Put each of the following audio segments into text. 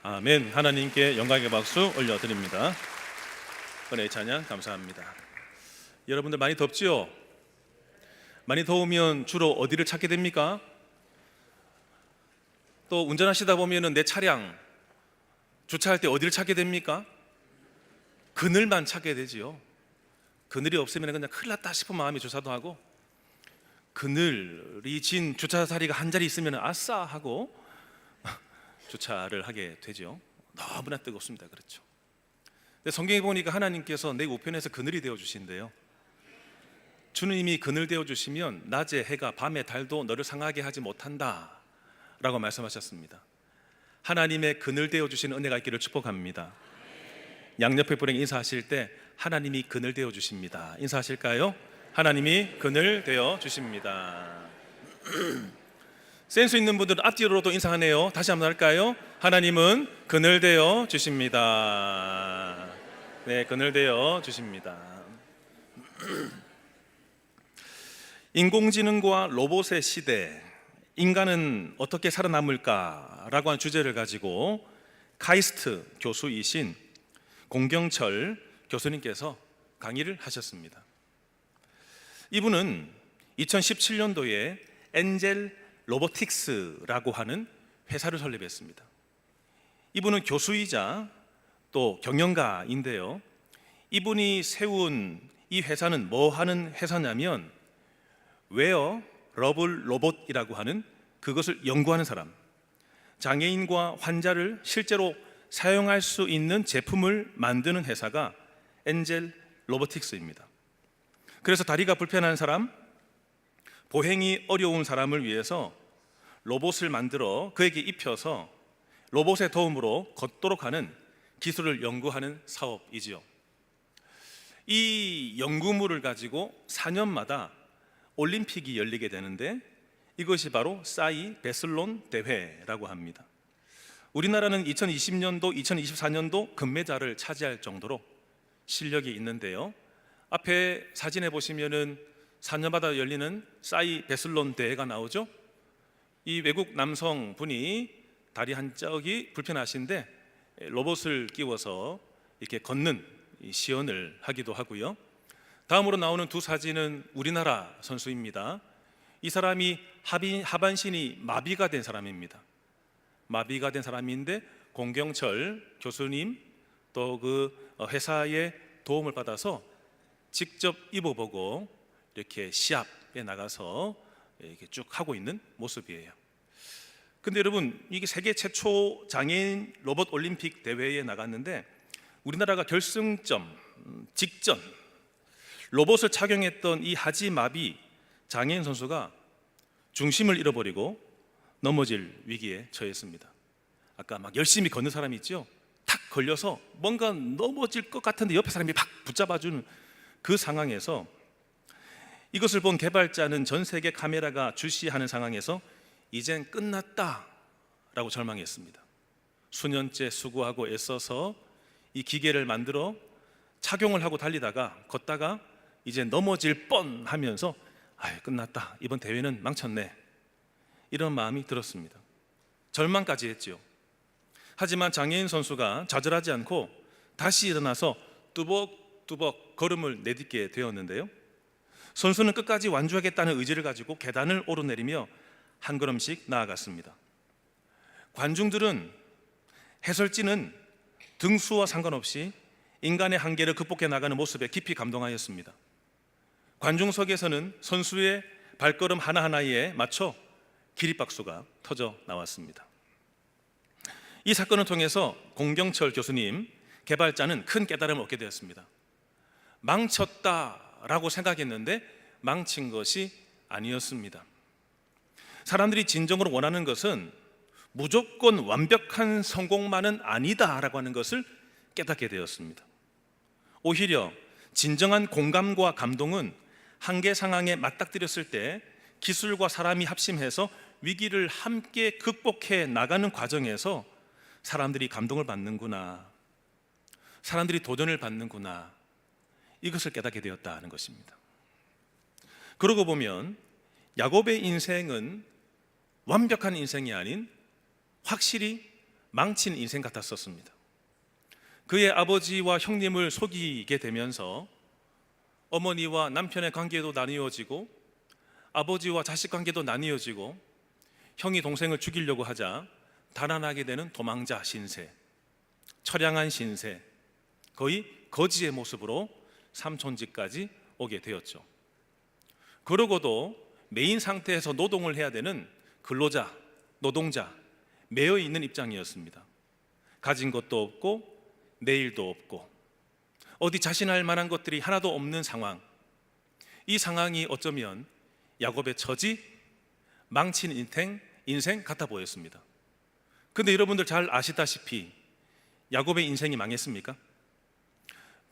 아멘. 하나님께 영광의 박수 올려드립니다. 은혜의 찬양 감사합니다. 여러분들 많이 덥지요? 많이 더우면 주로 어디를 찾게 됩니까? 또 운전하시다 보면 내 차량 주차할 때 어디를 찾게 됩니까? 그늘만 찾게 되지요. 그늘이 없으면 그냥 큰일 났다 싶은 마음에 주차도 하고, 그늘이 진 주차 자리가 한 자리 있으면 아싸 하고 주차를 하게 되죠. 너무나 뜨겁습니다. 그렇죠. 근데 성경에 보니까 하나님께서 내 우편에서 그늘이 되어 주신대요. 주님이 그늘 되어 주시면 낮에 해가 밤에 달도 너를 상하게 하지 못한다 라고 말씀하셨습니다. 하나님의 그늘 되어 주시는 은혜가 있기를 축복합니다. 양옆에 분에게 인사하실 때 하나님이 그늘 되어 주십니다. 인사하실까요? 하나님이 그늘 되어 주십니다. 센스 있는 분들은 앞뒤로도 인사하네요. 다시 한번 할까요? 하나님은 그늘 되어 주십니다. 네, 그늘 되어 주십니다. 인공지능과 로봇의 시대, 인간은 어떻게 살아남을까라고 하는 주제를 가지고 카이스트 교수이신 공경철 교수님께서 강의를 하셨습니다. 이분은 2017년도에 엔젤 로보틱스라고 하는 회사를 설립했습니다. 이분은 교수이자 또 경영가인데요. 이분이 세운 이 회사는 뭐 하는 회사냐면 웨어러블 로봇이라고 하는 그것을 연구하는 사람, 장애인과 환자를 실제로 사용할 수 있는 제품을 만드는 회사가 엔젤 로보틱스입니다. 그래서 다리가 불편한 사람, 보행이 어려운 사람을 위해서 로봇을 만들어 그에게 입혀서 로봇의 도움으로 걷도록 하는 기술을 연구하는 사업이지요. 이 연구물을 가지고 4년마다 올림픽이 열리게 되는데 이것이 바로 사이 베슬론 대회라고 합니다. 우리나라는 2020년도, 2024년도 금메달을 차지할 정도로 실력이 있는데요. 앞에 사진에 보시면은 4년마다 열리는 사이 베슬론 대회가 나오죠. 이 외국 남성분이 다리 한쪽이 불편하신데 로봇을 끼워서 이렇게 걷는 시연을 하기도 하고요. 다음으로 나오는 두 사진은 우리나라 선수입니다. 이 사람이 하반신이 마비가 된 사람입니다. 마비가 된 사람인데 공경철 교수님 또 그 회사의 도움을 받아서 직접 입어보고 이렇게 시합에 나가서 이렇게 쭉 하고 있는 모습이에요. 근데 여러분, 이게 세계 최초 장애인 로봇 올림픽 대회에 나갔는데 우리나라가 결승점 직전 로봇을 착용했던 이 하지마비 장애인 선수가 중심을 잃어버리고 넘어질 위기에 처했습니다. 아까 막 열심히 걷는 사람이 있죠? 탁 걸려서 뭔가 넘어질 것 같은데 옆에 사람이 막 붙잡아주는 그 상황에서 이것을 본 개발자는 전 세계 카메라가 주시하는 상황에서 이젠 끝났다라고 절망했습니다. 수년째 수고하고 애써서 이 기계를 만들어 착용을 하고 달리다가 걷다가 이제 넘어질 뻔하면서 끝났다, 이번 대회는 망쳤네, 이런 마음이 들었습니다. 절망까지 했지요. 하지만 장애인 선수가 좌절하지 않고 다시 일어나서 뚜벅뚜벅 걸음을 내딛게 되었는데요. 선수는 끝까지 완주하겠다는 의지를 가지고 계단을 오르내리며 한 걸음씩 나아갔습니다. 관중들은 해설진은 등수와 상관없이 인간의 한계를 극복해 나가는 모습에 깊이 감동하였습니다. 관중석에서는 선수의 발걸음 하나하나에 맞춰 기립박수가 터져 나왔습니다. 이 사건을 통해서 공경철 교수님, 개발자는 큰 깨달음을 얻게 되었습니다. 망쳤다라고 생각했는데 망친 것이 아니었습니다. 사람들이 진정으로 원하는 것은 무조건 완벽한 성공만은 아니다라고 하는 것을 깨닫게 되었습니다. 오히려 진정한 공감과 감동은 한계 상황에 맞닥뜨렸을 때 기술과 사람이 합심해서 위기를 함께 극복해 나가는 과정에서 사람들이 감동을 받는구나, 사람들이 도전을 받는구나, 이것을 깨닫게 되었다는 것입니다. 그러고 보면 야곱의 인생은 완벽한 인생이 아닌 확실히 망친 인생 같았었습니다. 그의 아버지와 형님을 속이게 되면서 어머니와 남편의 관계도 나뉘어지고 아버지와 자식 관계도 나뉘어지고 형이 동생을 죽이려고 하자 달아나게 되는 도망자 신세, 처량한 신세, 거의 거지의 모습으로 삼촌집까지 오게 되었죠. 그러고도 매인 상태에서 노동을 해야 되는 근로자, 노동자, 매여 있는 입장이었습니다. 가진 것도 없고 내일도 없고 어디 자신할 만한 것들이 하나도 없는 상황. 이 상황이 어쩌면 야곱의 처지, 망친 인생 같아 보였습니다. 근데 여러분들 잘 아시다시피 야곱의 인생이 망했습니까?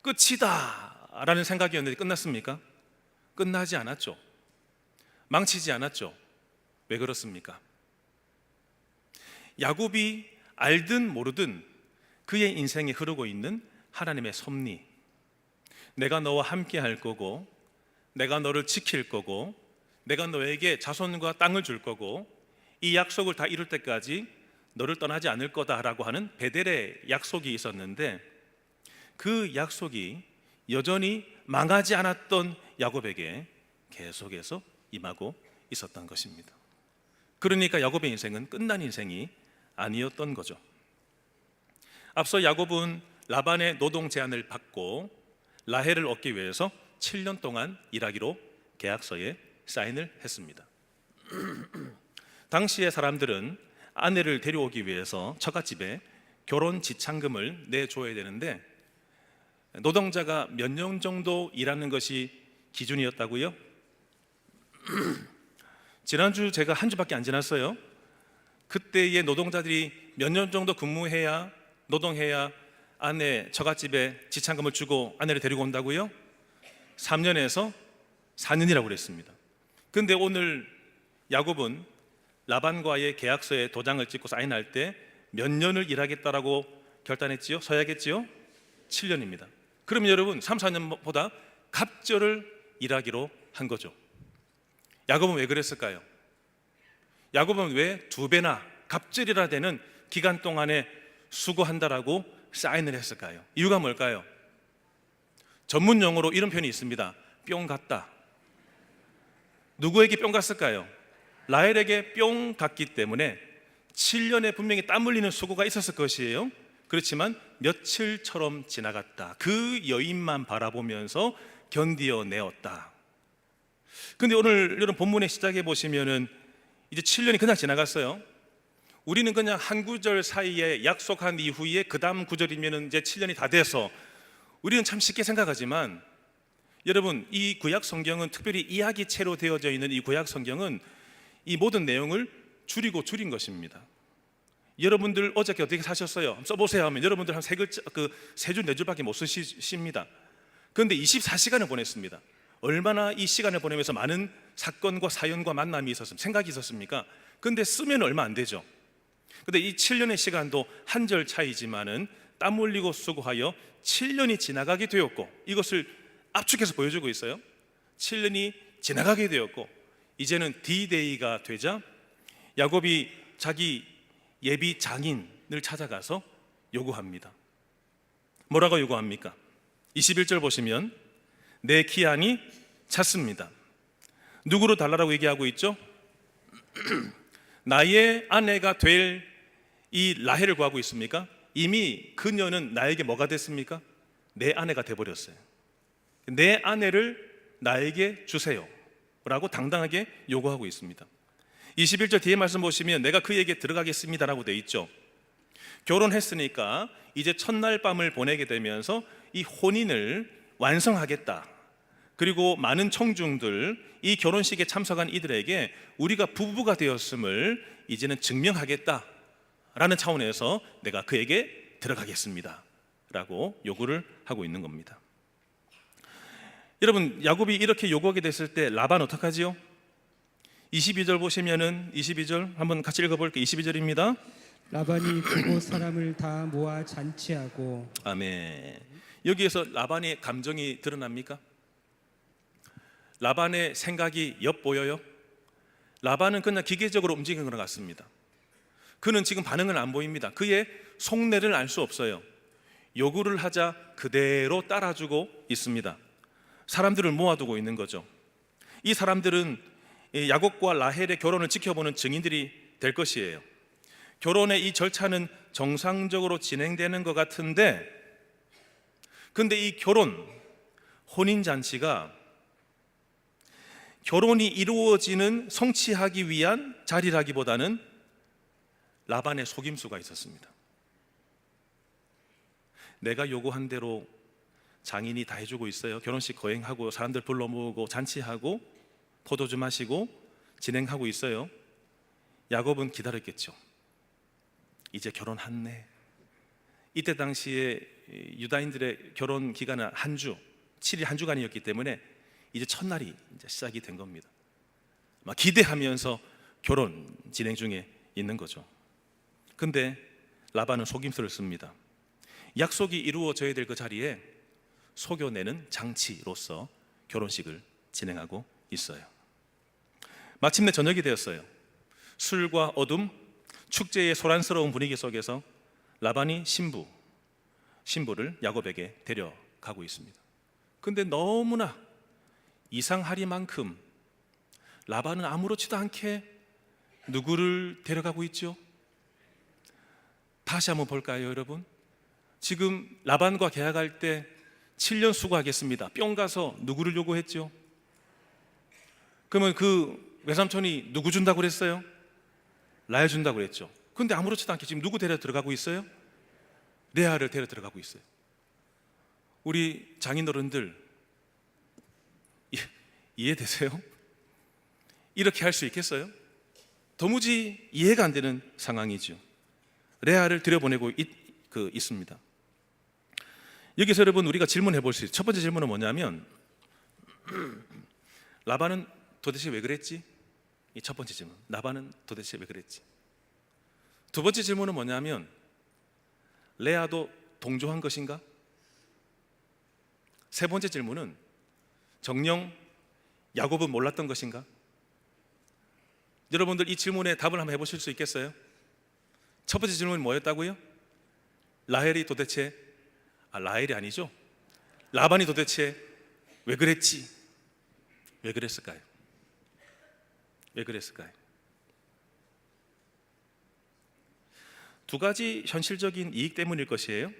끝이다 라는 생각이었는데 끝났습니까? 끝나지 않았죠. 망치지 않았죠. 왜 그렇습니까? 야곱이 알든 모르든 그의 인생에 흐르고 있는 하나님의 섭리, 내가 너와 함께 할 거고 내가 너를 지킬 거고 내가 너에게 자손과 땅을 줄 거고 이 약속을 다 이룰 때까지 너를 떠나지 않을 거다라고 하는 베델의 약속이 있었는데 그 약속이 여전히 망하지 않았던 야곱에게 계속해서 임하고 있었던 것입니다. 그러니까 야곱의 인생은 끝난 인생이 아니었던 거죠. 앞서 야곱은 라반의 노동 제안을 받고 라헬을 얻기 위해서 7년 동안 일하기로 계약서에 사인을 했습니다. 당시의 사람들은 아내를 데려오기 위해서 처갓집에 결혼 지참금을 내줘야 되는데 노동자가 몇 년 정도 일하는 것이 기준이었다고요? 지난주 제가 한 주밖에 안 지났어요. 그때의 노동자들이 몇 년 정도 근무해야 노동해야 아내 처갓집에 지참금을 주고 아내를 데리고 온다고요? 3년에서 4년이라고 그랬습니다. 근데 오늘 야곱은 라반과의 계약서에 도장을 찍고 사인할 때 몇 년을 일하겠다라고 결단했지요? 서야겠지요? 7년입니다. 그럼 여러분 3, 4년보다 갑절을 일하기로 한 거죠. 야곱은 왜 그랬을까요? 야곱은 왜 2배나 갑절이라 되는 기간 동안에 수고한다라고 사인을 했을까요? 이유가 뭘까요? 전문 용어로 이런 표현이 있습니다. 뿅 갔다. 누구에게 뿅 갔을까요? 라헬에게 뿅 갔기 때문에 7년에 분명히 땀 흘리는 수고가 있었을 것이에요. 그렇지만 며칠처럼 지나갔다. 그 여인만 바라보면서 견디어내었다. 근데 오늘 여러분 본문의 시작에 보시면은 이제 7년이 그냥 지나갔어요. 우리는 그냥 한 구절 사이에 약속한 이후에 그 다음 구절이면 이제 7년이 다 돼서 우리는 참 쉽게 생각하지만 여러분 이 구약 성경은 특별히 이야기체로 되어져 있는 이 구약 성경은 이 모든 내용을 줄인 것입니다. 여러분들 어저께 어떻게 사셨어요? 한번 써보세요 하면 여러분들 한 3줄, 4줄밖에 못 쓰십니다. 그런데 24시간을 보냈습니다. 얼마나 이 시간을 보내면서 많은 사건과 사연과 만남이 있었습니까? 생각이 있었습니까? 근데 쓰면 얼마 안 되죠. 근데 이 7년의 시간도 한 절 차이지만은 땀 흘리고 수고하여 7년이 지나가게 되었고 이것을 압축해서 보여주고 있어요. 7년이 지나가게 되었고 이제는 D-Day가 되자 야곱이 자기 예비 장인을 찾아가서 요구합니다. 뭐라고 요구합니까? 21절 보시면 내 기한이 찼습니다. 누구로 달라라고 얘기하고 있죠? 나의 아내가 될 이 라헬을 구하고 있습니까? 이미 그녀는 나에게 뭐가 됐습니까? 내 아내가 돼버렸어요. 내 아내를 나에게 주세요 라고 당당하게 요구하고 있습니다. 21절 뒤에 말씀 보시면 내가 그에게 들어가겠습니다 라고 되어 있죠. 결혼했으니까 이제 첫날 밤을 보내게 되면서 이 혼인을 완성하겠다. 그리고 많은 청중들, 이 결혼식에 참석한 이들에게 우리가 부부가 되었음을 이제는 증명하겠다 라는 차원에서 내가 그에게 들어가겠습니다 라고 요구를 하고 있는 겁니다. 여러분 야곱이 이렇게 요구하게 됐을 때 라반 어떡하지요? 22절 보시면은 22절 한번 같이 읽어볼게요. 22절입니다. 라반이 그곳 사람을 다 모아 잔치하고. 아멘. 여기에서 라반의 감정이 드러납니까? 라반의 생각이 엿보여요? 라반은 그냥 기계적으로 움직이는 것 같습니다. 그는 지금 반응을 안 보입니다. 그의 속내를 알 수 없어요. 요구를 하자 그대로 따라주고 있습니다. 사람들을 모아두고 있는 거죠. 이 사람들은 야곱과 라헬의 결혼을 지켜보는 증인들이 될 것이에요. 결혼의 이 절차는 정상적으로 진행되는 것 같은데, 근데 이 혼인잔치가 결혼이 이루어지는 성취하기 위한 자리라기보다는 라반의 속임수가 있었습니다. 내가 요구한 대로 장인이 다 해주고 있어요. 결혼식 거행하고 사람들 불러 모으고 잔치하고 포도주 마시고 진행하고 있어요. 야곱은 기다렸겠죠. 이제 결혼했네. 이때 당시에 유다인들의 결혼 기간은 7일 한 주간이었기 때문에 이제 첫날이 이제 시작이 된 겁니다. 막 기대하면서 결혼 진행 중에 있는 거죠. 근데 라반은 속임수를 씁니다. 약속이 이루어져야 될 그 자리에 속여내는 장치로서 결혼식을 진행하고 있어요. 마침내 저녁이 되었어요. 술과 어둠, 축제의 소란스러운 분위기 속에서 라반이 신부를 야곱에게 데려가고 있습니다. 근데 너무나 이상하리만큼 라반은 아무렇지도 않게 누구를 데려가고 있죠? 다시 한번 볼까요, 여러분? 지금 라반과 계약할 때 7년 수고하겠습니다. 뿅 가서 누구를 요구했죠? 그러면 그 외삼촌이 누구 준다고 그랬어요? 라헬 준다고 그랬죠. 근데 아무렇지도 않게 지금 누구 데려 들어가고 있어요? 레아를 데려 들어가고 있어요. 우리 장인어른들 이해되세요? 이렇게 할 수 있겠어요? 도무지 이해가 안 되는 상황이죠. 레아를 들여보내고 있습니다. 여기서 여러분 우리가 질문해 볼 수 있어요. 첫 번째 질문은 뭐냐면 라반은 도대체 왜 그랬지? 이 첫 번째 질문. 라반은 도대체 왜 그랬지? 두 번째 질문은 뭐냐면 레아도 동조한 것인가? 세 번째 질문은 정녕 야곱은 몰랐던 것인가? 여러분들 이 질문에 답을 한번 해보실 수 있겠어요? 첫 번째 질문이 뭐였다고요? 라헬이 아니죠. 라반이 도대체 왜 그랬지? 왜 그랬을까요? 왜 그랬을까요? 두 가지 현실적인 이익 때문일 것이에요.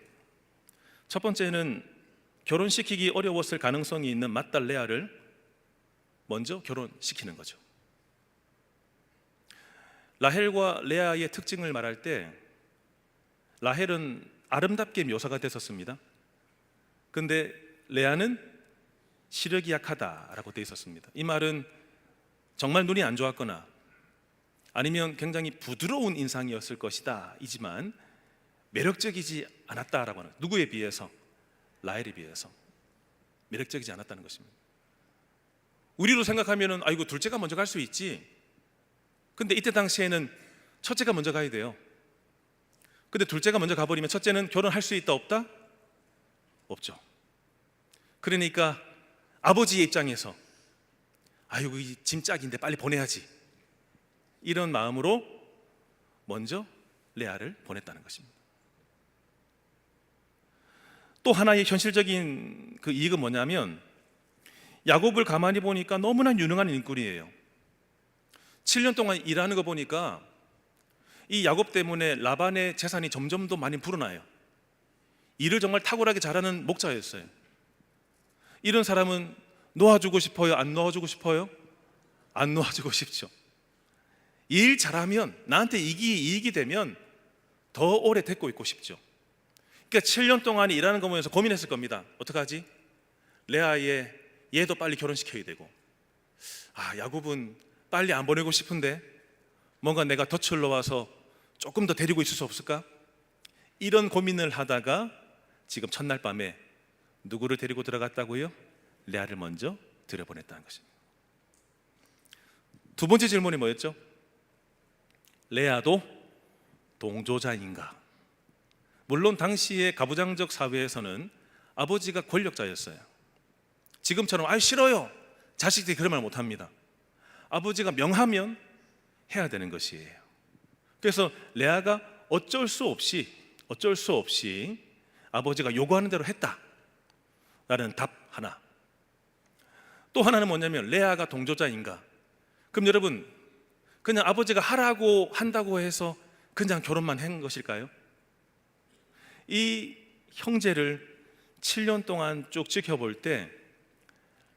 첫 번째는 결혼시키기 어려웠을 가능성이 있는 맏딸 레아를 먼저 결혼시키는 거죠. 라헬과 레아의 특징을 말할 때 라헬은 아름답게 묘사가 됐었습니다. 근데 레아는 시력이 약하다라고 되어 있었습니다. 이 말은 정말 눈이 안 좋았거나 아니면 굉장히 부드러운 인상이었을 것이다 이지만 매력적이지 않았다라고 하는, 누구에 비해서? 라헬에 비해서 매력적이지 않았다는 것입니다. 우리로 생각하면은 아이고 둘째가 먼저 갈 수 있지. 근데 이때 당시에는 첫째가 먼저 가야 돼요. 근데 둘째가 먼저 가버리면 첫째는 결혼할 수 있다 없다? 없죠. 그러니까 아버지의 입장에서 아이고 이 짐짝인데 빨리 보내야지, 이런 마음으로 먼저 레아를 보냈다는 것입니다. 또 하나의 현실적인 그 이익은 뭐냐면 야곱을 가만히 보니까 너무나 유능한 인물이에요. 7년 동안 일하는 거 보니까 이 야곱 때문에 라반의 재산이 점점 더 많이 불어나요. 일을 정말 탁월하게 잘하는 목자였어요. 이런 사람은 놓아주고 싶어요? 안 놓아주고 싶어요? 안 놓아주고 싶죠. 일 잘하면, 나한테 이익이 되면 더 오래 데리고 있고 싶죠. 그러니까 7년 동안 일하는 거 보면서 고민했을 겁니다. 어떡하지? 레아의 얘도 빨리 결혼시켜야 되고, 야곱은 빨리 안 보내고 싶은데 뭔가 내가 덫을 놓아서 조금 더 데리고 있을 수 없을까? 이런 고민을 하다가 지금 첫날 밤에 누구를 데리고 들어갔다고요? 레아를 먼저 들여보냈다는 것입니다. 두 번째 질문이 뭐였죠? 레아도 동조자인가? 물론 당시의 가부장적 사회에서는 아버지가 권력자였어요. 지금처럼 싫어요, 자식들이 그런 말 못합니다. 아버지가 명하면 해야 되는 것이에요. 그래서 레아가 어쩔 수 없이 아버지가 요구하는 대로 했다라는 답 하나. 또 하나는 뭐냐면 레아가 동조자인가? 그럼 여러분, 그냥 아버지가 하라고 한다고 해서 그냥 결혼만 한 것일까요? 이 형제를 7년 동안 쭉 지켜볼 때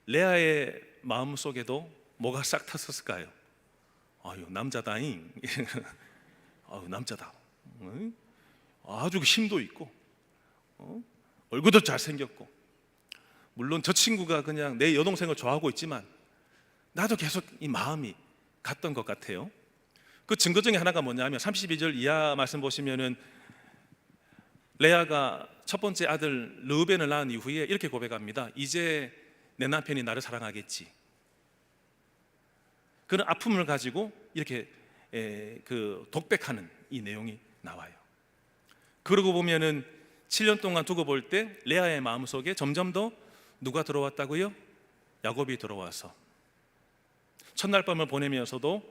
레아의 마음속에도 뭐가 싹 탔었을까요? 아유, 남자다잉. 아유, 남자다. 아주 힘도 있고 얼굴도 잘생겼고, 물론 저 친구가 그냥 내 여동생을 좋아하고 있지만 나도 계속 이 마음이 갔던 것 같아요. 그 증거 중에 하나가 뭐냐면 32절 이하 말씀 보시면은 레아가 첫 번째 아들 르우벤을 낳은 이후에 이렇게 고백합니다. 이제 내 남편이 나를 사랑하겠지. 그런 아픔을 가지고 이렇게 독백하는 이 내용이 나와요. 그러고 보면은 7년 동안 두고 볼 때 레아의 마음속에 점점 더 누가 들어왔다고요? 야곱이 들어와서 첫날 밤을 보내면서도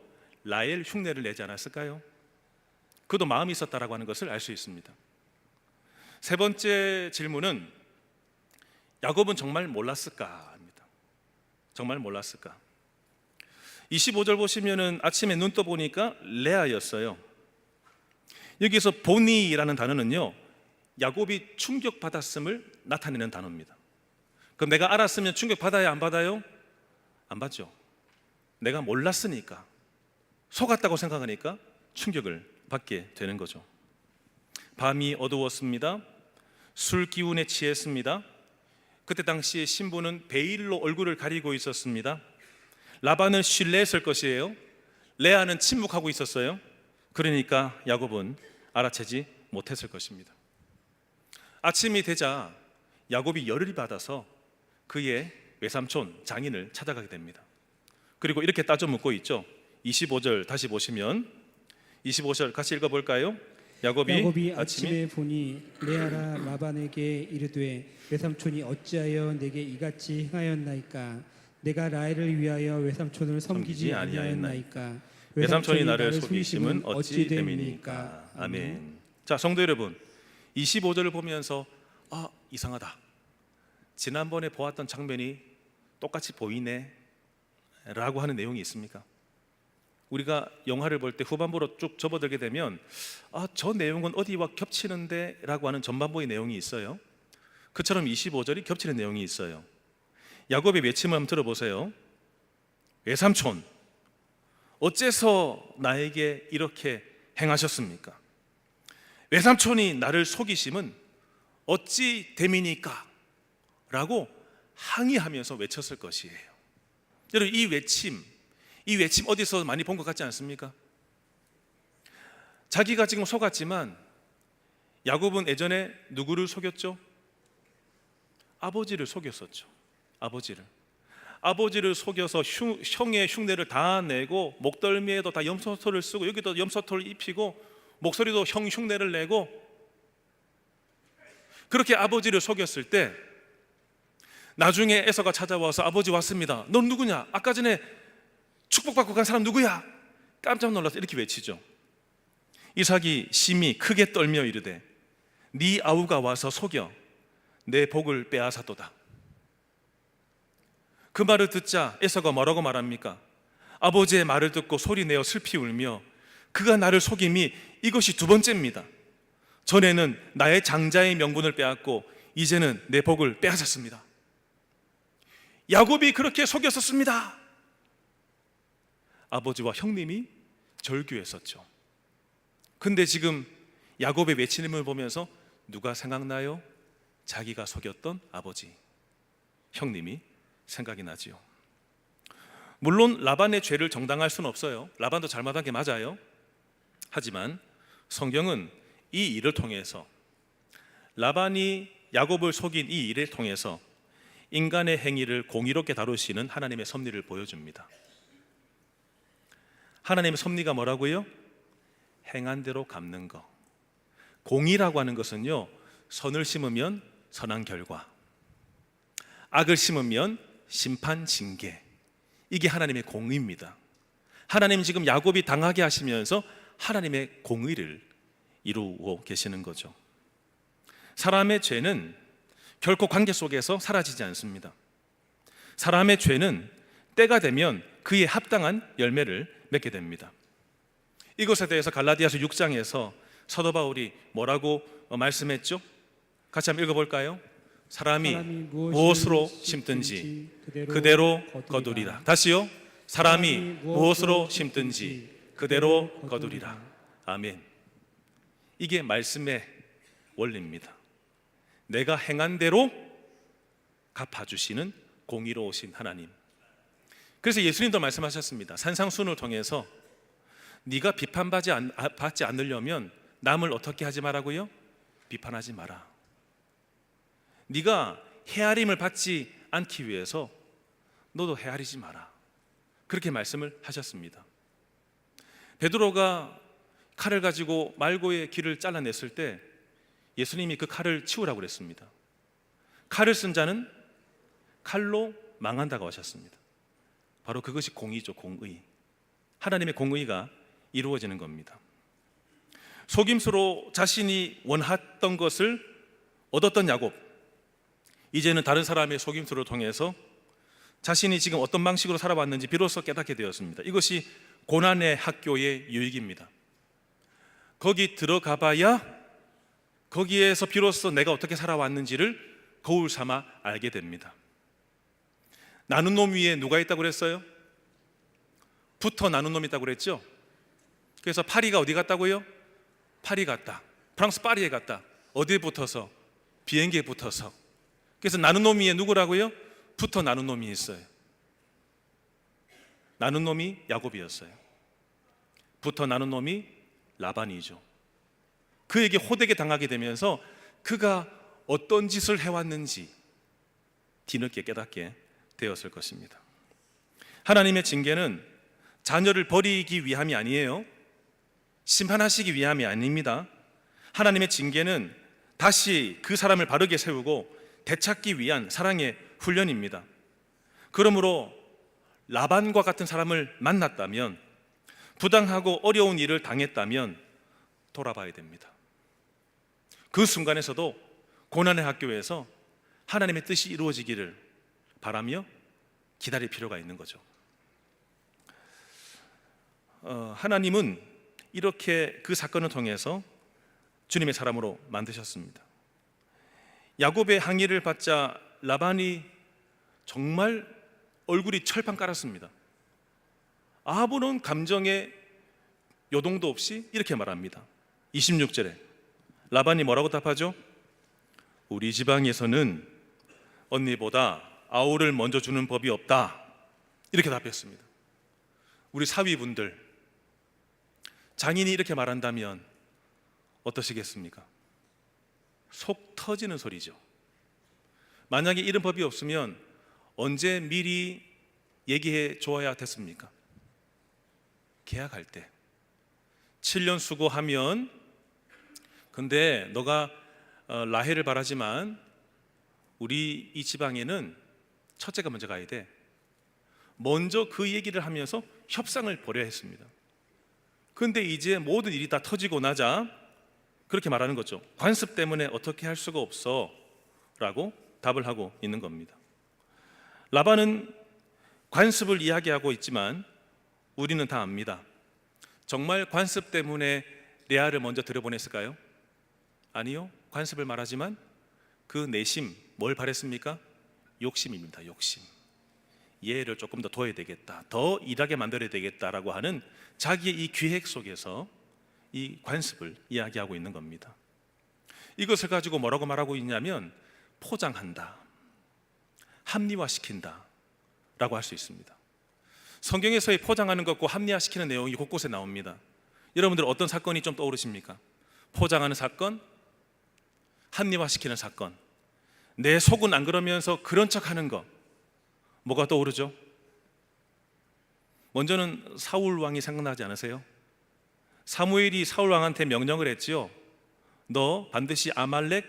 라헬 흉내를 내지 않았을까요? 그도 마음이 있었다라고 하는 것을 알 수 있습니다. 세 번째 질문은 야곱은 정말 몰랐을까 합니다. 정말 몰랐을까? 25절 보시면은 아침에 눈 떠 보니까 레아였어요. 여기서 보니라는 단어는요, 야곱이 충격받았음을 나타내는 단어입니다. 그럼 내가 알았으면 충격받아야 안 받아요? 안 받죠. 내가 몰랐으니까, 속았다고 생각하니까 충격을 받게 되는 거죠. 밤이 어두웠습니다. 술 기운에 취했습니다. 그때 당시에 신부는 베일로 얼굴을 가리고 있었습니다. 라반은 신뢰했을 것이에요. 레아는 침묵하고 있었어요. 그러니까 야곱은 알아채지 못했을 것입니다. 아침이 되자 야곱이 열을 받아서 그의 외삼촌 장인을 찾아가게 됩니다. 그리고 이렇게 따져 묻고 있죠. 25절 다시 보시면 25절 같이 읽어볼까요? 야곱이 아침에 보니 레아가 라반에게 이르되 외삼촌이 어찌하여 내게 이같이 행하였나이까? 내가 라헬을 위하여 외삼촌을 섬기지 아니하였나이까? 외삼촌이 나를 속이심은 어찌 됨이니까? 아멘. 자, 성도 여러분, 25절을 보면서 이상하다, 지난번에 보았던 장면이 똑같이 보이네 라고 하는 내용이 있습니까? 우리가 영화를 볼 때 후반부로 쭉 접어들게 되면 저 내용은 어디와 겹치는데 라고 하는 전반부의 내용이 있어요. 그처럼 25절이 겹치는 내용이 있어요. 야곱의 외침을 한번 들어보세요. 외삼촌, 어째서 나에게 이렇게 행하셨습니까? 외삼촌이 나를 속이심은 어찌 됨이니까? 라고 항의하면서 외쳤을 것이에요. 여러분, 이 외침 어디서 많이 본 것 같지 않습니까? 자기가 지금 속았지만 야곱은 예전에 누구를 속였죠? 아버지를 속였었죠. 아버지를 속여서 형의 흉내를 다 내고, 목덜미에도 다 염소털을 쓰고, 여기도 염소털을 입히고, 목소리도 형 흉내를 내고, 그렇게 아버지를 속였을 때 나중에 에서가 찾아와서 아버지 왔습니다. 넌 누구냐? 아까 전에 축복받고 간 사람 누구야? 깜짝 놀라서 이렇게 외치죠. 이삭이 심히 크게 떨며 이르되 네 아우가 와서 속여 내 복을 빼앗았도다. 그 말을 듣자 에서가 뭐라고 말합니까? 아버지의 말을 듣고 소리내어 슬피 울며 그가 나를 속임이 이것이 두 번째입니다. 전에는 나의 장자의 명분을 빼앗고 이제는 내 복을 빼앗았습니다. 야곱이 그렇게 속였었습니다. 아버지와 형님이 절규했었죠. 근데 지금 야곱의 외침을 보면서 누가 생각나요? 자기가 속였던 아버지, 형님이 생각이 나지요. 물론 라반의 죄를 정당할 수는 없어요. 라반도 잘못한 게 맞아요. 하지만 성경은 이 일을 통해서, 라반이 야곱을 속인 이 일을 통해서 인간의 행위를 공의롭게 다루시는 하나님의 섭리를 보여줍니다. 하나님의 섭리가 뭐라고요? 행한 대로 갚는 거. 공의라고 하는 것은요, 선을 심으면 선한 결과, 악을 심으면 심판, 징계. 이게 하나님의 공의입니다. 하나님 지금 야곱이 당하게 하시면서 하나님의 공의를 이루고 계시는 거죠. 사람의 죄는 결코 관계 속에서 사라지지 않습니다. 사람의 죄는 때가 되면 그에 합당한 열매를 맺게 됩니다. 이것에 대해서 갈라디아서 6장에서 사도 바울이 뭐라고 말씀했죠? 같이 한번 읽어볼까요? 사람이 무엇으로 심든지 그대로 거두리라. 다시요. 사람이 무엇으로 심든지 그대로 거두리라. 아멘. 이게 말씀의 원리입니다. 내가 행한 대로 갚아주시는 공의로우신 하나님. 그래서 예수님도 말씀하셨습니다. 산상수훈을 통해서 네가 비판받지 않으려면 남을 어떻게 하지 말라고요? 비판하지 마라. 네가 헤아림을 받지 않기 위해서 너도 헤아리지 마라. 그렇게 말씀을 하셨습니다. 베드로가 칼을 가지고 말고의 길을 잘라냈을 때 예수님이 그 칼을 치우라고 그랬습니다. 칼을 쓴 자는 칼로 망한다고 하셨습니다. 바로 그것이 공의죠, 공의. 하나님의 공의가 이루어지는 겁니다. 속임수로 자신이 원했던 것을 얻었던 야곱, 이제는 다른 사람의 속임수를 통해서 자신이 지금 어떤 방식으로 살아왔는지 비로소 깨닫게 되었습니다. 이것이 고난의 학교의 유익입니다. 거기 들어가 봐야 거기에서 비로소 내가 어떻게 살아왔는지를 거울 삼아 알게 됩니다. 나눈 놈 위에 누가 있다고 그랬어요? 붙어 나눈 놈이 있다고 그랬죠? 그래서 파리가 어디 갔다고요? 파리 갔다. 프랑스 파리에 갔다. 어디에 붙어서? 비행기에 붙어서. 그래서 나눈 놈 위에 누구라고요? 붙어 나눈 놈이 있어요. 나눈 놈이 야곱이었어요. 붙어 나눈 놈이 라반이죠. 그에게 호되게 당하게 되면서 그가 어떤 짓을 해왔는지 뒤늦게 깨닫게 되었을 것입니다. 하나님의 징계는 자녀를 버리기 위함이 아니에요. 심판하시기 위함이 아닙니다. 하나님의 징계는 다시 그 사람을 바르게 세우고 되찾기 위한 사랑의 훈련입니다. 그러므로 라반과 같은 사람을 만났다면, 부당하고 어려운 일을 당했다면 돌아봐야 됩니다. 그 순간에서도 고난의 학교에서 하나님의 뜻이 이루어지기를 바라며 기다릴 필요가 있는 거죠. 하나님은 이렇게 그 사건을 통해서 주님의 사람으로 만드셨습니다. 야곱의 항의를 받자 라반이 정말 얼굴이 철판 깔았습니다. 아무런 감정의 요동도 없이 이렇게 말합니다. 26절에 라반이 뭐라고 답하죠? 우리 지방에서는 언니보다 아우를 먼저 주는 법이 없다. 이렇게 답했습니다. 우리 사위분들, 장인이 이렇게 말한다면 어떠시겠습니까? 속 터지는 소리죠. 만약에 이런 법이 없으면 언제 미리 얘기해 줘야 됐습니까? 계약할 때 7년 수고하면, 근데 너가 라헬을 바라지만 우리 이 지방에는 첫째가 먼저 가야 돼. 먼저 그 얘기를 하면서 협상을 벌여야 했습니다. 근데 이제 모든 일이 다 터지고 나자 그렇게 말하는 거죠. 관습 때문에 어떻게 할 수가 없어 라고 답을 하고 있는 겁니다. 라반은 관습을 이야기하고 있지만 우리는 다 압니다. 정말 관습 때문에 레아를 먼저 들여보냈을까요? 아니요. 관습을 말하지만 그 내심 뭘 바랬습니까? 욕심입니다. 욕심. 얘를 조금 더 둬야 되겠다, 더 일하게 만들어야 되겠다라고 하는 자기의 이 기획 속에서 이 관습을 이야기하고 있는 겁니다. 이것을 가지고 뭐라고 말하고 있냐면 포장한다, 합리화시킨다 라고 할 수 있습니다. 성경에서의 포장하는 것과 합리화시키는 내용이 곳곳에 나옵니다. 여러분들 어떤 사건이 좀 떠오르십니까? 포장하는 사건, 합리화시키는 사건. 내 속은 안 그러면서 그런 척하는 거, 뭐가 떠오르죠? 먼저는 사울 왕이 생각나지 않으세요? 사무엘이 사울 왕한테 명령을 했지요. 너 반드시 아말렉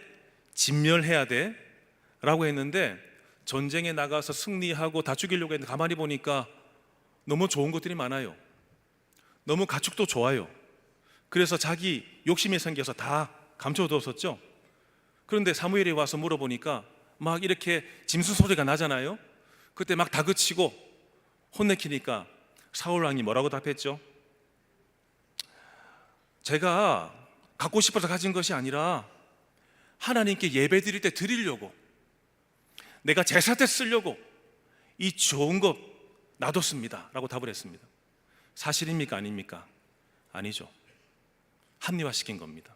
진멸해야 돼 라고 했는데 전쟁에 나가서 승리하고 다 죽이려고 했는데 가만히 보니까 너무 좋은 것들이 많아요. 너무 가축도 좋아요. 그래서 자기 욕심이 생겨서 다 감춰두었었죠. 그런데 사무엘이 와서 물어보니까 막 이렇게 짐승 소리가 나잖아요. 그때 막 다그치고 혼내키니까 사울 왕이 뭐라고 답했죠? 제가 갖고 싶어서 가진 것이 아니라 하나님께 예배 드릴 때 드리려고, 내가 제사 때 쓰려고 이 좋은 것 놔뒀습니다 라고 답을 했습니다. 사실입니까? 아닙니까? 아니죠. 합리화시킨 겁니다.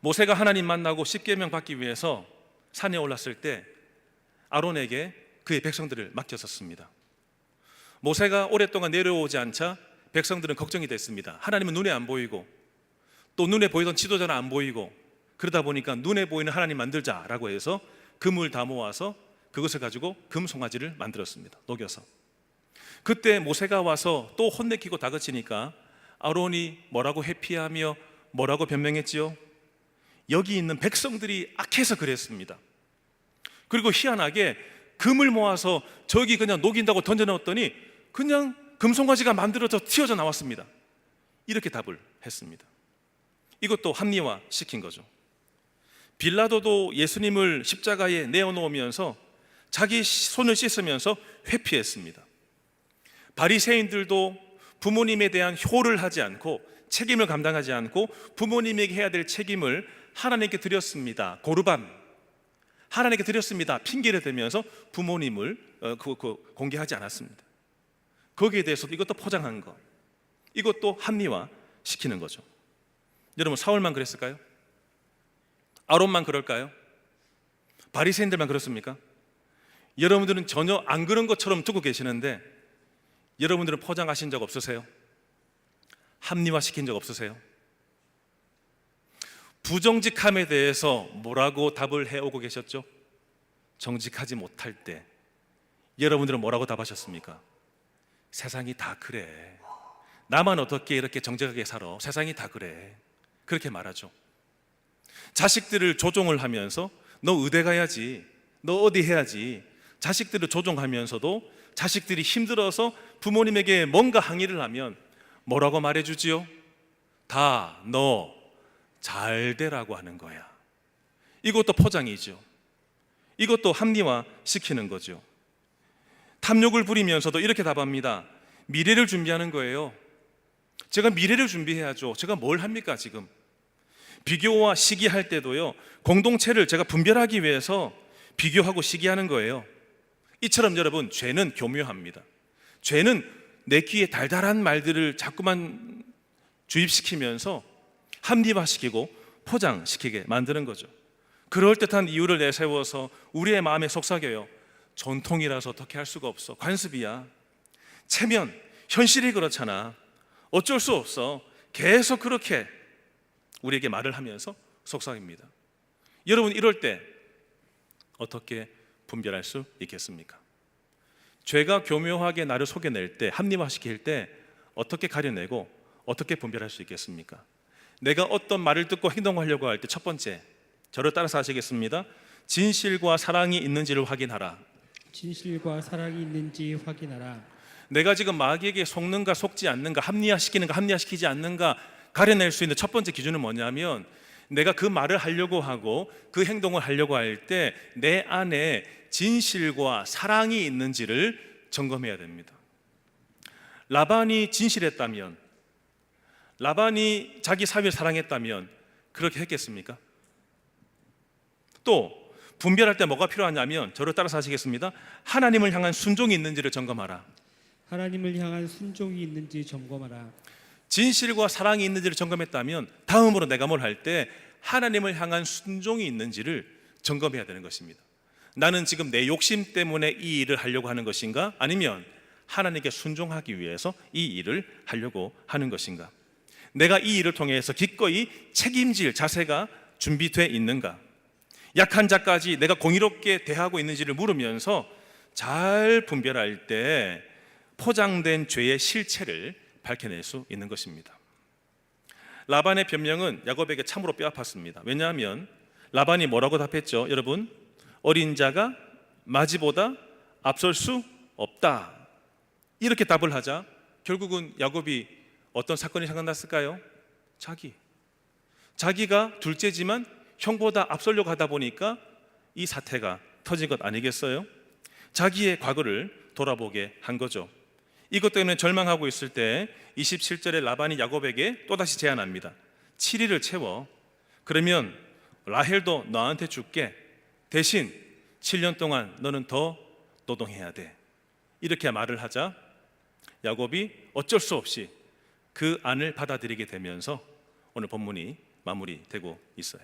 모세가 하나님 만나고 십계명 받기 위해서 산에 올랐을 때 아론에게 그의 백성들을 맡겼었습니다. 모세가 오랫동안 내려오지 않자 백성들은 걱정이 됐습니다. 하나님은 눈에 안 보이고 또 눈에 보이던 지도자는 안 보이고, 그러다 보니까 눈에 보이는 하나님 만들자라고 해서 금을 다 모아서 그것을 가지고 금송아지를 만들었습니다. 녹여서. 그때 모세가 와서 또 혼내키고 다그치니까 아론이 뭐라고 회피하며 뭐라고 변명했지요? 여기 있는 백성들이 악해서 그랬습니다. 그리고 희한하게 금을 모아서 저기 그냥 녹인다고 던져넣었더니 그냥 금송아지가 만들어져 튀어져 나왔습니다. 이렇게 답을 했습니다. 이것도 합리화 시킨 거죠. 빌라도도 예수님을 십자가에 내어놓으면서 자기 손을 씻으면서 회피했습니다. 바리새인들도 부모님에 대한 효를 하지 않고 책임을 감당하지 않고 부모님에게 해야 될 책임을 하나님께 드렸습니다. 고르반, 하나님께 드렸습니다 핑계를 대면서 부모님을 공개하지 않았습니다. 거기에 대해서도 이것도 포장한 거, 이것도 합리화 시키는 거죠. 여러분, 사울만 그랬을까요? 아론만 그럴까요? 바리새인들만 그렇습니까? 여러분들은 전혀 안 그런 것처럼 듣고 계시는데 여러분들은 포장하신 적 없으세요? 합리화시킨 적 없으세요? 부정직함에 대해서 뭐라고 답을 해오고 계셨죠? 정직하지 못할 때 여러분들은 뭐라고 답하셨습니까? 세상이 다 그래, 나만 어떻게 이렇게 정직하게 살아, 세상이 다 그래, 그렇게 말하죠. 자식들을 조종을 하면서 너 의대 가야지, 너 어디 해야지, 자식들을 조종하면서도 자식들이 힘들어서 부모님에게 뭔가 항의를 하면 뭐라고 말해주지요? 다 너 잘 되라고 하는 거야. 이것도 포장이죠. 이것도 합리화 시키는 거죠. 탐욕을 부리면서도 이렇게 답합니다. 미래를 준비하는 거예요. 제가 미래를 준비해야죠. 제가 뭘 합니까 지금? 비교와 시기할 때도요, 공동체를 제가 분별하기 위해서 비교하고 시기하는 거예요. 이처럼 여러분, 죄는 교묘합니다. 죄는 내 귀에 달달한 말들을 자꾸만 주입시키면서 합리화시키고 포장시키게 만드는 거죠. 그럴듯한 이유를 내세워서 우리의 마음에 속삭여요. 전통이라서 어떻게 할 수가 없어, 관습이야, 체면, 현실이 그렇잖아, 어쩔 수 없어, 계속 그렇게 우리에게 말을 하면서 속삭입니다. 여러분, 이럴 때 어떻게 분별할 수 있겠습니까? 죄가 교묘하게 나를 속여낼 때, 합리화시킬 때 어떻게 가려내고 어떻게 분별할 수 있겠습니까? 내가 어떤 말을 듣고 행동하려고 할 때 첫 번째, 저를 따라서 하시겠습니다. 진실과 사랑이 있는지를 확인하라. 진실과 사랑이 있는지 확인하라. 내가 지금 마귀에게 속는가 속지 않는가, 합리화시키는가 합리화시키지 않는가 가려낼 수 있는 첫 번째 기준은 뭐냐면, 내가 그 말을 하려고 하고 그 행동을 하려고 할 때 내 안에 진실과 사랑이 있는지를 점검해야 됩니다. 라반이 진실했다면, 라반이 자기 사위를 사랑했다면 그렇게 했겠습니까? 또 분별할 때 뭐가 필요하냐면, 저를 따라서 하시겠습니다. 하나님을 향한 순종이 있는지를 점검하라. 하나님을 향한 순종이 있는지 점검하라. 진실과 사랑이 있는지를 점검했다면 다음으로 내가 뭘 할 때 하나님을 향한 순종이 있는지를 점검해야 되는 것입니다. 나는 지금 내 욕심 때문에 이 일을 하려고 하는 것인가, 아니면 하나님께 순종하기 위해서 이 일을 하려고 하는 것인가, 내가 이 일을 통해서 기꺼이 책임질 자세가 준비되어 있는가, 약한 자까지 내가 공의롭게 대하고 있는지를 물으면서 잘 분별할 때 포장된 죄의 실체를 밝혀낼 수 있는 것입니다. 라반의 변명은 야곱에게 참으로 뼈아팠습니다. 왜냐하면 라반이 뭐라고 답했죠? 여러분, 어린 자가 마지보다 앞설 수 없다, 이렇게 답을 하자 결국은 야곱이 어떤 사건이 생각났을까요? 자기가 둘째지만 형보다 앞서려고 하다 보니까 이 사태가 터진 것 아니겠어요? 자기의 과거를 돌아보게 한 거죠. 이것 때문에 절망하고 있을 때 27절에 라반이 야곱에게 또다시 제안합니다. 7일을 채워. 그러면 라헬도 너한테 줄게. 대신 7년 동안 너는 더 노동해야 돼. 이렇게 말을 하자 야곱이 어쩔 수 없이 그 안을 받아들이게 되면서 오늘 본문이 마무리되고 있어요.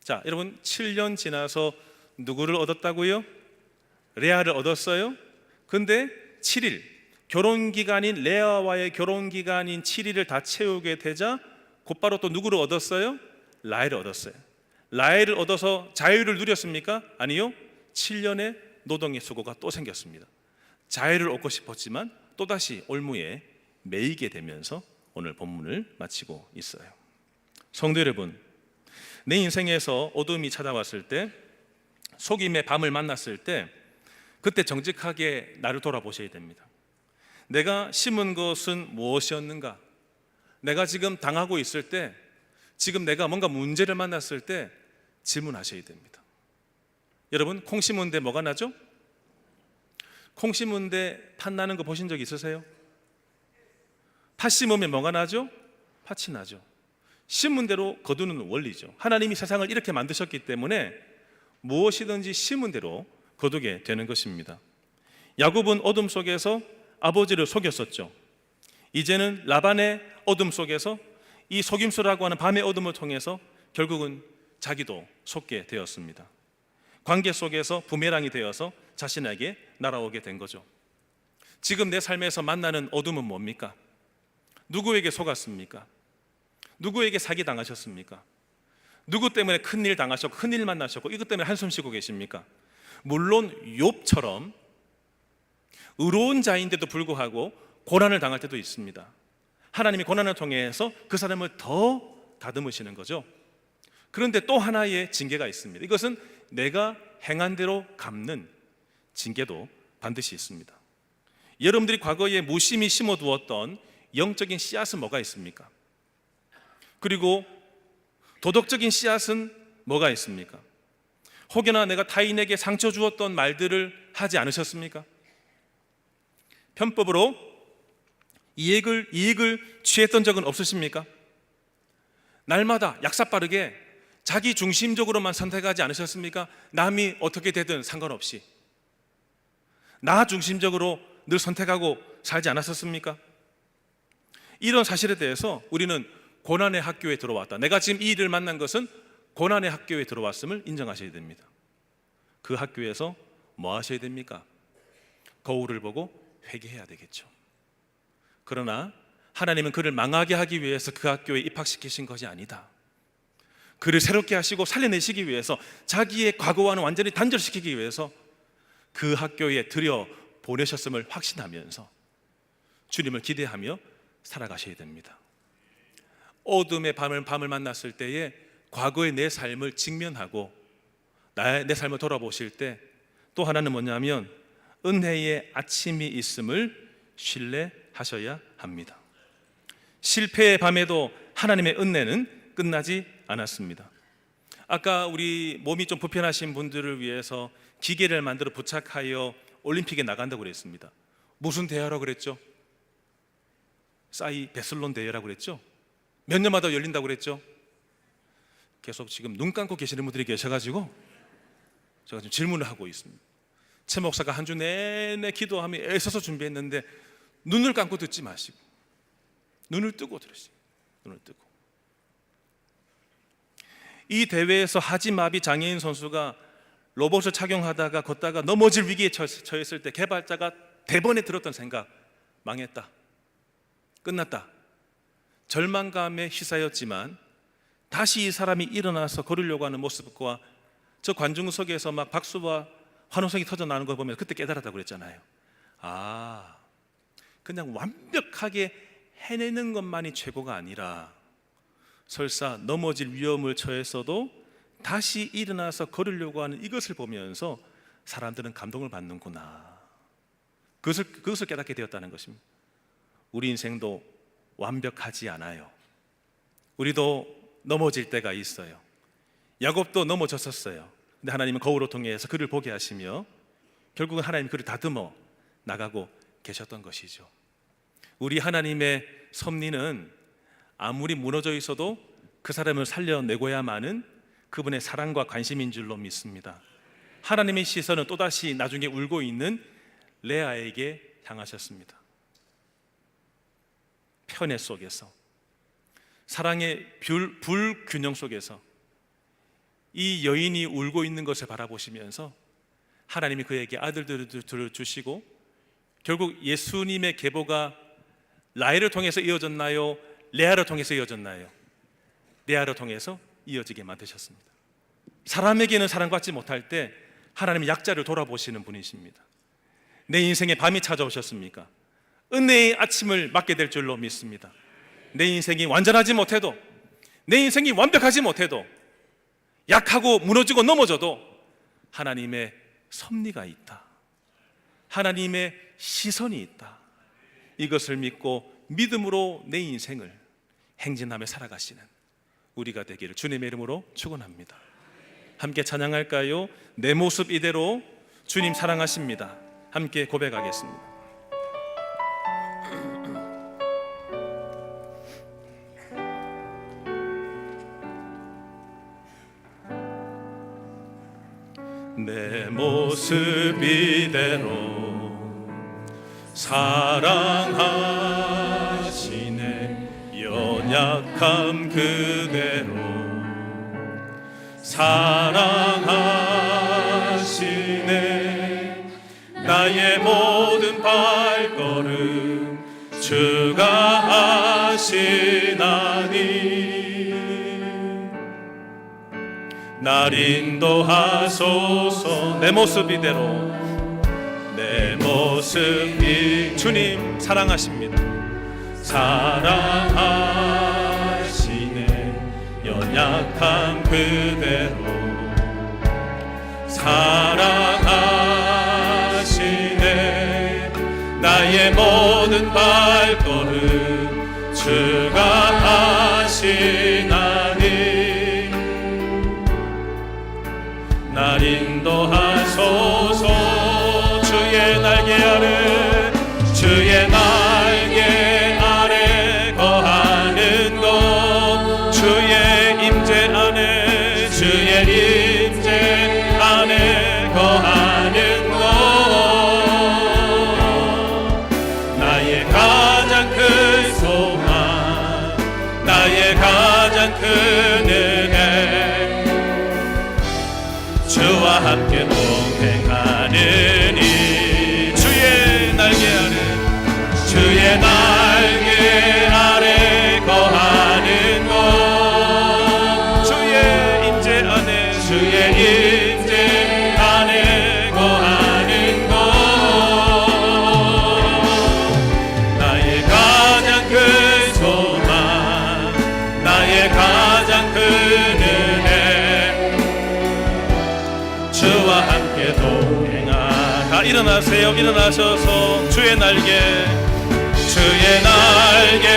자, 여러분 7년 지나서 누구를 얻었다고요? 레아를 얻었어요. 근데 7일 결혼기간인 레아와의 결혼기간인 7일을 다 채우게 되자 곧바로 또 누구를 얻었어요? 라헬을 얻었어요. 라헬을 얻어서 자유를 누렸습니까? 아니요. 7년의 노동의 수고가 또 생겼습니다. 자유를 얻고 싶었지만 또다시 올무에 매이게 되면서 오늘 본문을 마치고 있어요. 성도 여러분, 내 인생에서 어둠이 찾아왔을 때, 속임의 밤을 만났을 때 그때 정직하게 나를 돌아보셔야 됩니다. 내가 심은 것은 무엇이었는가? 내가 지금 당하고 있을 때, 지금 내가 뭔가 문제를 만났을 때 질문하셔야 됩니다. 여러분, 콩 심은데 뭐가 나죠? 콩 심은데 팥 나는 거 보신 적 있으세요? 팥 심으면 뭐가 나죠? 팥이 나죠. 심은 대로 거두는 원리죠. 하나님이 세상을 이렇게 만드셨기 때문에 무엇이든지 심은 대로 거두게 되는 것입니다. 야곱은 어둠 속에서 아버지를 속였었죠. 이제는 라반의 어둠 속에서 이 속임수라고 하는 밤의 어둠을 통해서 결국은 자기도 속게 되었습니다. 관계 속에서 부메랑이 되어서 자신에게 날아오게 된 거죠. 지금 내 삶에서 만나는 어둠은 뭡니까? 누구에게 속았습니까? 누구에게 사기당하셨습니까? 누구 때문에 큰일 당하셨고 큰일 만나셨고 이것 때문에 한숨 쉬고 계십니까? 물론 욥처럼 의로운 자인데도 불구하고 고난을 당할 때도 있습니다. 하나님이 고난을 통해서 그 사람을 더 다듬으시는 거죠. 그런데 또 하나의 징계가 있습니다. 이것은 내가 행한 대로 갚는 징계도 반드시 있습니다. 여러분들이 과거에 무심히 심어두었던 영적인 씨앗은 뭐가 있습니까? 그리고 도덕적인 씨앗은 뭐가 있습니까? 혹여나 내가 타인에게 상처 주었던 말들을 하지 않으셨습니까? 편법으로 이익을 취했던 적은 없으십니까? 날마다 약삭빠르게 자기 중심적으로만 선택하지 않으셨습니까? 남이 어떻게 되든 상관없이 나 중심적으로 늘 선택하고 살지 않았었습니까? 이런 사실에 대해서 우리는 고난의 학교에 들어왔다. 내가 지금 이 일을 만난 것은 고난의 학교에 들어왔음을 인정하셔야 됩니다. 그 학교에서 뭐 하셔야 됩니까? 거울을 보고 회개해야 되겠죠. 그러나 하나님은 그를 망하게 하기 위해서 그 학교에 입학시키신 것이 아니다. 그를 새롭게 하시고 살려내시기 위해서 자기의 과거와는 완전히 단절시키기 위해서 그 학교에 들여 보내셨음을 확신하면서 주님을 기대하며 살아가셔야 됩니다. 어둠의 밤을 만났을 때에 과거의 내 삶을 직면하고 내 삶을 돌아보실 때 또 하나는 뭐냐면 은혜의 아침이 있음을 신뢰하셔야 합니다. 실패의 밤에도 하나님의 은혜는 끝나지 않았습니다. 아까 우리 몸이 좀 불편하신 분들을 위해서 기계를 만들어 부착하여 올림픽에 나간다고 그랬습니다. 무슨 대회라고 그랬죠? 베슬론 대회라고 그랬죠? 몇 년마다 열린다고 그랬죠? 계속 지금 눈 감고 계시는 분들이 계셔가지고 제가 지금 질문을 하고 있습니다. 최 목사가 한 주 내내 기도하며 애써서 준비했는데 눈을 감고 듣지 마시고 눈을 뜨고 들으시고 눈을 뜨고. 이 대회에서 하지마비 장애인 선수가 로봇을 착용하다가 걷다가 넘어질 위기에 처했을 때 개발자가 대번에 들었던 생각, 망했다, 끝났다, 절망감에 휘싸였지만 다시 이 사람이 일어나서 걸으려고 하는 모습과 저 관중석에서 막 박수와 환호성이 터져나오는 걸 보면 그때 깨달았다고 그랬잖아요. 그냥 완벽하게 해내는 것만이 최고가 아니라 설사 넘어질 위험을 처했어도 다시 일어나서 걸으려고 하는 이것을 보면서 사람들은 감동을 받는구나. 그것을 깨닫게 되었다는 것입니다. 우리 인생도 완벽하지 않아요. 우리도 넘어질 때가 있어요. 야곱도 넘어졌었어요. 근데 하나님은 거울을 통해서 그를 보게 하시며 결국은 하나님이 그를 다듬어 나가고 계셨던 것이죠. 우리 하나님의 섭리는 아무리 무너져 있어도 그 사람을 살려내고야만은 그분의 사랑과 관심인 줄로 믿습니다. 하나님의 시선은 또다시 나중에 울고 있는 레아에게 향하셨습니다. 편애 속에서, 사랑의 불균형 속에서 이 여인이 울고 있는 것을 바라보시면서 하나님이 그에게 아들들을 주시고 결국 예수님의 계보가 라헬을 통해서 이어졌나요? 레아를 통해서 이어졌나요? 레아를 통해서 이어지게 만드셨습니다. 사람에게는 사랑받지 못할 때 하나님은 약자를 돌아보시는 분이십니다. 내 인생에 밤이 찾아오셨습니까? 은혜의 아침을 맞게 될 줄로 믿습니다. 내 인생이 완전하지 못해도, 내 인생이 완벽하지 못해도, 약하고 무너지고 넘어져도 하나님의 섭리가 있다, 하나님의 시선이 있다, 이것을 믿고 믿음으로 내 인생을 행진하며 살아가시는 우리가 되기를 주님의 이름으로 축원합니다. 함께 찬양할까요? 내 모습 이대로 주님 사랑하십니다. 함께 고백하겠습니다. 내 모습 이대로 사랑하시네, 연약함 그대로 사랑하시네. 나의 모든 발걸음 주가 아시나니 날 인도하소서. 내 모습 이대로, 내 모습이 주님 사랑하십니다. 사랑하시네, 연약함 그대로 사랑하시네. 나의 모든 발걸음 주가 아시나니 날 인도하소서. 주의 날개 아래, 주의 날개 아래 거하는 것, 주의 임재 안에, 주의 임재 안에 거하는 것, 나의 가장 큰 소망, 나의 가장 큰 은혜, 주와 함께 동행하느니. 주의 날개 아래, 주의 날개 아래 거하는 것, 주의 임재 안에, 주의 임재 안에 거하는 것, 나의 가장 큰 소망, 나의 가장 큰 은혜, 주와 함께 동행하다. 일어나세요. 일어나셔서 주의 날개, 주의 날개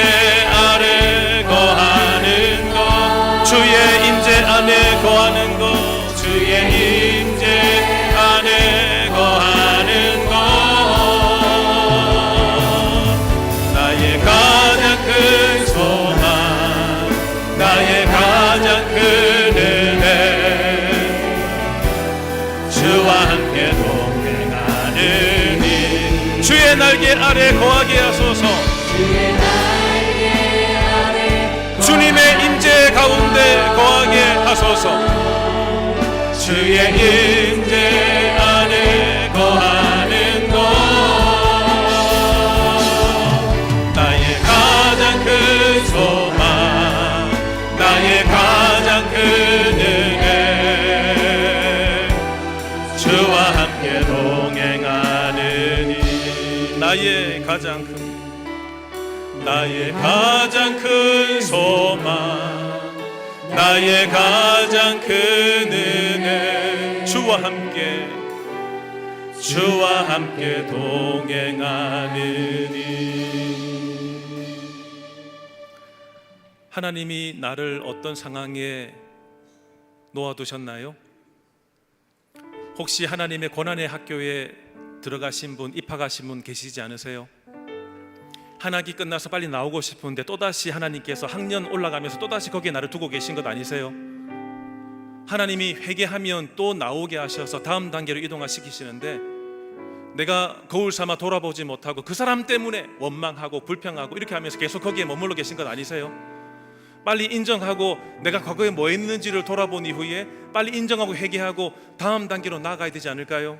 아래 거하는 것, 주의 임재 안에 거하는 것, 주의 임재 안에 거하는 것, 나의 가장 큰 소망, 나의 가장 큰 은혜, 주와 함께 동행하느니. 주의 날개 아래 거하게 하소서. 주의 날개 아래 주님의 임재 가운데 거하게 하소서. 주의 임재 안에 거하는 것, 나의 가장 큰 소망, 나의 가장 큰 은혜, 주와 함께 동행하느니. 나의 가장 큰, 나의 가장 큰 소망, 나의 가장 큰 은혜, 주와 함께, 주와 함께 동행하느니. 하나님이 나를 어떤 상황에 놓아두셨나요? 혹시 하나님의 고난의 학교에 들어가신 분, 입학하신 분 계시지 않으세요? 한 학기 끝나서 빨리 나오고 싶은데 또다시 하나님께서 학년 올라가면서 또다시 거기에 나를 두고 계신 것 아니세요? 하나님이 회개하면 또 나오게 하셔서 다음 단계로 이동시키시는데 내가 거울 삼아 돌아보지 못하고 그 사람 때문에 원망하고 불평하고 이렇게 하면서 계속 거기에 머물러 계신 것 아니세요? 빨리 인정하고 내가 과거에 뭐 했는지를 돌아본 이후에 빨리 인정하고 회개하고 다음 단계로 나아가야 되지 않을까요?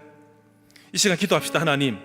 이 시간 기도합시다. 하나님,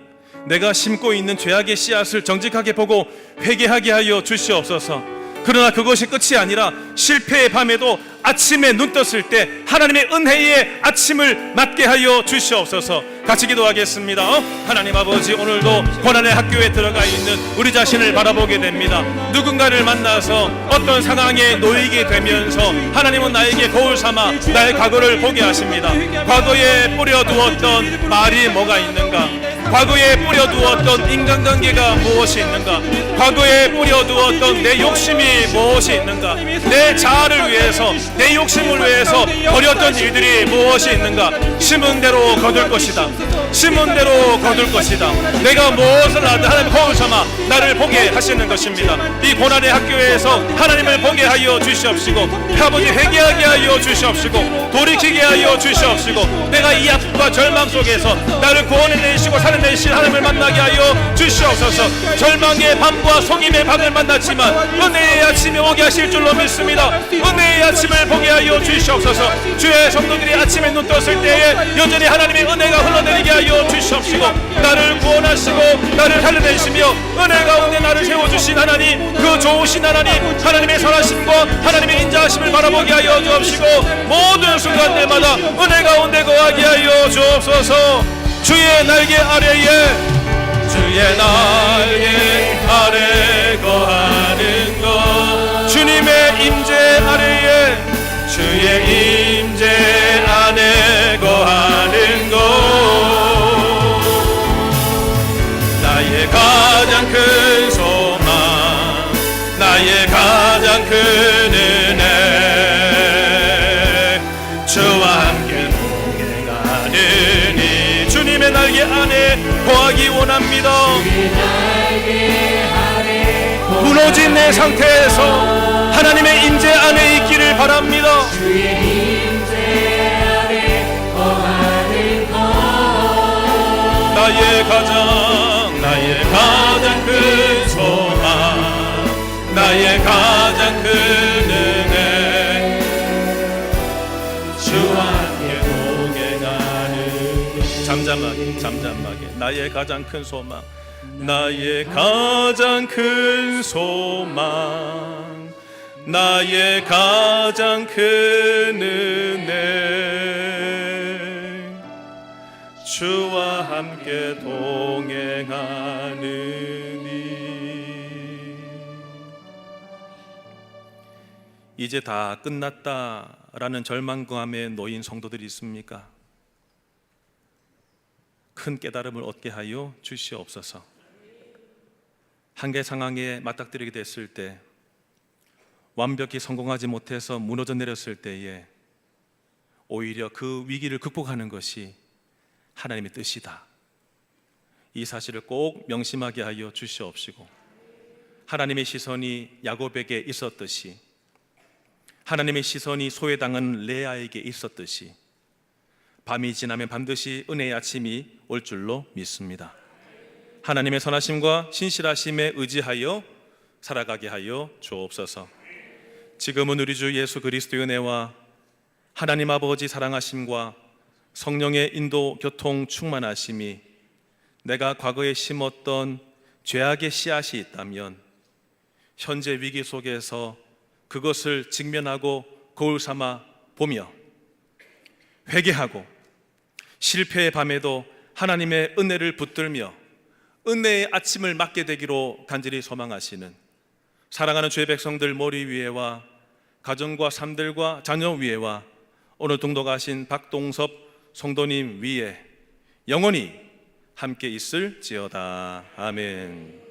내가 심고 있는 죄악의 씨앗을 정직하게 보고 회개하게 하여 주시옵소서. 그러나 그것이 끝이 아니라 실패의 밤에도 아침에 눈 떴을 때 하나님의 은혜의 아침을 맞게 하여 주시옵소서. 같이 기도하겠습니다. 하나님 아버지, 오늘도 고난의 학교에 들어가 있는 우리 자신을 바라보게 됩니다. 누군가를 만나서 어떤 상황에 놓이게 되면서 하나님은 나에게 거울 삼아 나의 과거를 보게 하십니다. 과거에 뿌려두었던 말이 뭐가 있는가? 과거에 뿌려두었던 인간관계가 무엇이 있는가? 과거에 뿌려두었던 내 욕심이 무엇이 있는가? 내 자아를 위해서, 내 욕심을 위해서 버렸던 일들이 무엇이 있는가? 심은 대로 거둘 것이다. 심은 대로 거둘 것이다. 내가 무엇을 하든 하나님 거울 삼아 나를 보게 하시는 것입니다. 이 고난의 학교에서 하나님을 보게 하여 주시옵시고, 아버지 회개하게 하여 주시옵시고, 돌이키게 하여 주시옵시고, 내가 이 아픔과 절망 속에서 나를 구원해내시고 살려내신 하나님을 만나게 하여 주시옵소서. 절망의 밤과 속임의 밤을 만났지만 은혜의 아침이 오게 하실 줄로 믿습니다. 은혜의 아침을 보게 하여 주시옵소서. 주의 성도들이 아침에 눈 떴을 때에 여전히 하나님의 은혜가 흘러내리게 하여 주시옵시고, 나를 구원하시고 나를 살려내시며 은혜 가운데 나를 세워주신 하나님, 그 좋으신 하나님, 하나님의 선하심과 하나님의 인자하심을 바라보게 하여 주옵시고, 모든 순간들마다 은혜 가운데 거하게 하여 주옵소서. 주의 날개 아래에, 주의 날개 아래 거하는 것, 주님의 임재 아래에, 주의 임재 안에 거하는 것, 나의 가장 큰 소망, 나의 가장 큰 은혜, 주와 함께 동행하느니 주님의 날개 안에 거하기 원합니다. 무너진 내 상태에서 하나님의 임재 안에 있기를 바랍니다. 나의 가장 큰 소망, 나의 가장 큰 은혜, 주와 함께 동행하는. 잠잠하게 나의 가장 큰 소망, 나의 가장 큰 소망, 나의 가장 큰 은혜, 주와 함께 동행하느니. 이제 다 끝났다라는 절망감에 놓인 성도들이 있습니까? 큰 깨달음을 얻게 하여 주시옵소서. 한계 상황에 맞닥뜨리게 됐을 때, 완벽히 성공하지 못해서 무너져 내렸을 때에 오히려 그 위기를 극복하는 것이 하나님의 뜻이다. 이 사실을 꼭 명심하게 하여 주시옵시고, 하나님의 시선이 야곱에게 있었듯이, 하나님의 시선이 소외당한 레아에게 있었듯이 밤이 지나면 반드시 은혜의 아침이 올 줄로 믿습니다. 하나님의 선하심과 신실하심에 의지하여 살아가게 하여 주옵소서. 지금은 우리 주 예수 그리스도의 은혜와 하나님 아버지 사랑하심과 성령의 인도 교통 충만하심이 내가 과거에 심었던 죄악의 씨앗이 있다면 현재 위기 속에서 그것을 직면하고 거울 삼아 보며 회개하고 실패의 밤에도 하나님의 은혜를 붙들며 은혜의 아침을 맞게 되기로 간절히 소망하시는 사랑하는 주의 백성들 머리 위에와 가정과 삶들과 자녀 위에와 오늘 등록하신 박동섭 성도님 위에 영원히 함께 있을지어다. 아멘.